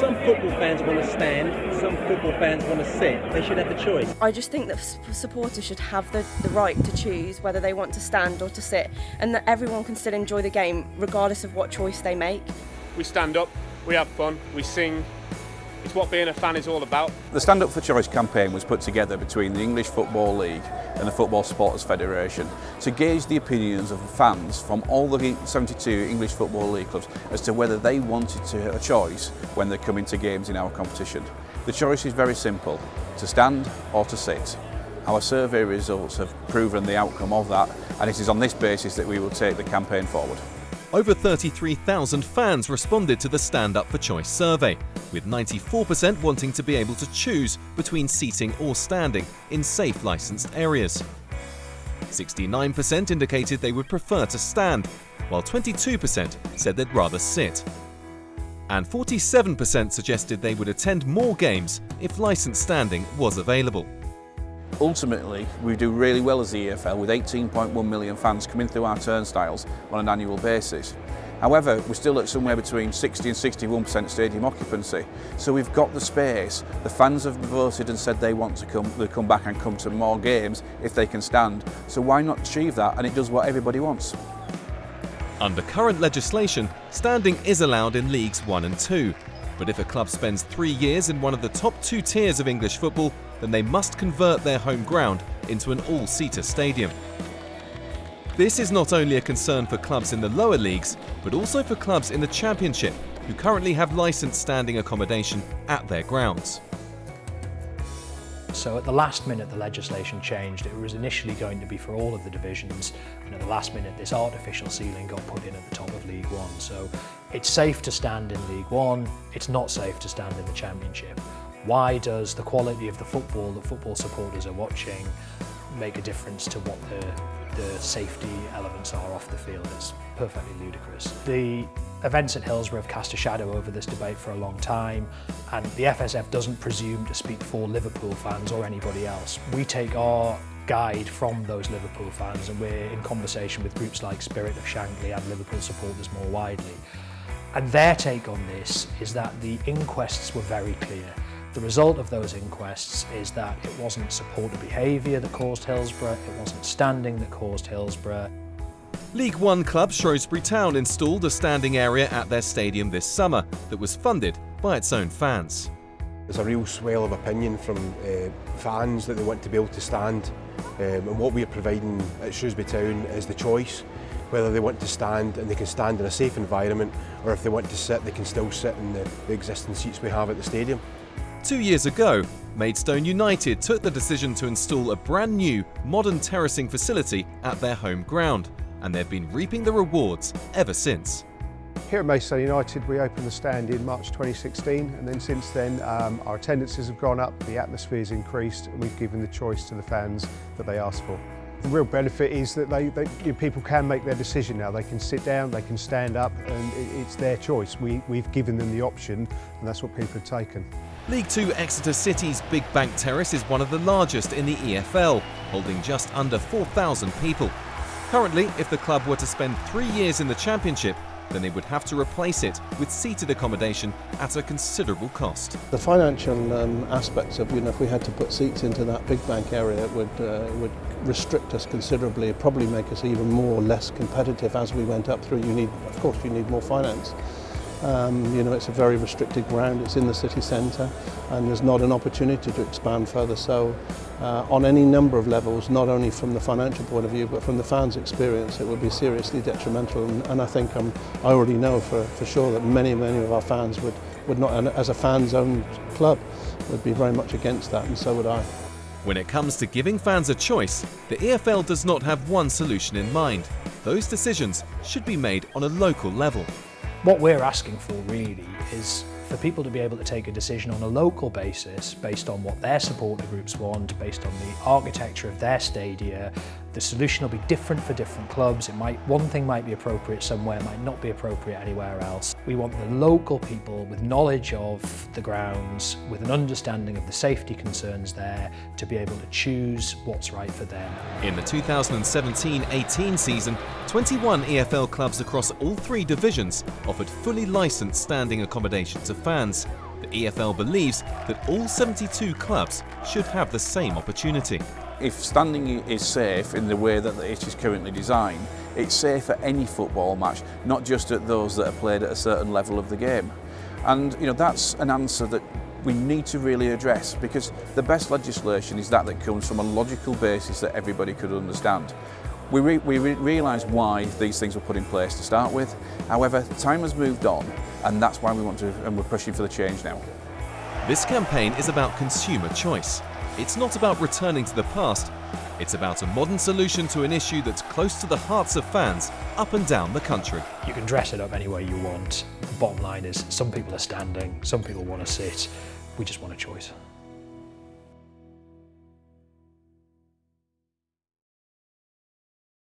Some football fans want to stand, some football fans want to sit. They should have the choice. I just think that supporters should have the right to choose whether they want to stand or to sit, and that everyone can still enjoy the game regardless of what choice they make. We stand up, we have fun, we sing. It's what being a fan is all about. The Stand Up for Choice campaign was put together between the English Football League and the Football Supporters Federation to gauge the opinions of fans from all the 72 English Football League clubs as to whether they wanted to have a choice when they're coming to games in our competition. The choice is very simple, to stand or to sit. Our survey results have proven the outcome of that, and it is on this basis that we will take the campaign forward. Over 33,000 fans responded to the Stand Up for Choice survey, with 94% wanting to be able to choose between seating or standing in safe licensed areas. 69% indicated they would prefer to stand, while 22% said they'd rather sit. And 47% suggested they would attend more games if licensed standing was available. Ultimately, we do really well as the EFL with 18.1 million fans coming through our turnstiles on an annual basis. However, we're still at somewhere between 60 and 61% stadium occupancy. So we've got the space. The fans have voted and said they want to come back and come to more games if they can stand. So why not achieve that? And it does what everybody wants. Under current legislation, standing is allowed in Leagues 1 and 2. But if a club spends 3 years in one of the top 2 tiers of English football, then they must convert their home ground into an all-seater stadium. This is not only a concern for clubs in the lower leagues, but also for clubs in the Championship, who currently have licensed standing accommodation at their grounds. So at the last minute the legislation changed. It was initially going to be for all of the divisions, and at the last minute this artificial ceiling got put in at the top of League One. So it's safe to stand in League One, it's not safe to stand in the Championship. Why does the quality of the football that football supporters are watching make a difference to what the safety elements are off the field? It's perfectly ludicrous. The events at Hillsborough have cast a shadow over this debate for a long time, and the FSF doesn't presume to speak for Liverpool fans or anybody else. We take our guide from those Liverpool fans, and we're in conversation with groups like Spirit of Shankly and Liverpool supporters more widely. And their take on this is that the inquests were very clear. The result of those inquests is that it wasn't supporter behaviour that caused Hillsborough, it wasn't standing that caused Hillsborough. League One club Shrewsbury Town installed a standing area at their stadium this summer that was funded by its own fans. There's a real swell of opinion from fans that they want to be able to stand, and what we're providing at Shrewsbury Town is the choice, whether they want to stand and they can stand in a safe environment, or if they want to sit they can still sit in the existing seats we have at the stadium. 2 years ago, Maidstone United took the decision to install a brand new modern terracing facility at their home ground, and they've been reaping the rewards ever since. Here at Maidstone United we opened the stand in March 2016, and then since then our attendances have gone up, the atmosphere's increased, and we've given the choice to the fans that they asked for. The real benefit is that people can make their decision now. They can sit down, they can stand up, and it's their choice. We've given them the option, and that's what people have taken. League Two Exeter City's Big Bank Terrace is one of the largest in the EFL, holding just under 4,000 people. Currently, if the club were to spend 3 years in the Championship, then they would have to replace it with seated accommodation at a considerable cost. The financial aspects of, if we had to put seats into that Big Bank area, it would restrict us considerably. It'd probably make us even more or less competitive as we went up through. Of course, you need more finance. It's a very restricted ground, it's in the city centre, and there's not an opportunity to expand further. So on any number of levels, not only from the financial point of view, but from the fans' experience, it would be seriously detrimental. And I think I already know for sure that many of our fans would not, and as a fans-owned club, would be very much against that, and so would I. When it comes to giving fans a choice, the EFL does not have one solution in mind. Those decisions should be made on a local level. What we're asking for really is for people to be able to take a decision on a local basis based on what their supporter groups want, based on the architecture of their stadia. The solution will be different for different clubs. One thing might be appropriate somewhere, might not be appropriate anywhere else. We want the local people with knowledge of the grounds, with an understanding of the safety concerns there, to be able to choose what's right for them. In the 2017-18 season, 21 EFL clubs across all 3 divisions offered fully licensed standing accommodation to fans. The EFL believes that all 72 clubs should have the same opportunity. If standing is safe in the way that it is currently designed, it's safe at any football match, not just at those that are played at a certain level of the game. And that's an answer that we need to really address, because the best legislation is that comes from a logical basis that everybody could understand. We realise why these things were put in place to start with. However, time has moved on, and that's why we're pushing for the change now. This campaign is about consumer choice. It's not about returning to the past. It's about a modern solution to an issue that's close to the hearts of fans up and down the country. You can dress it up any way you want. The bottom line is some people are standing, some people want to sit. We just want a choice.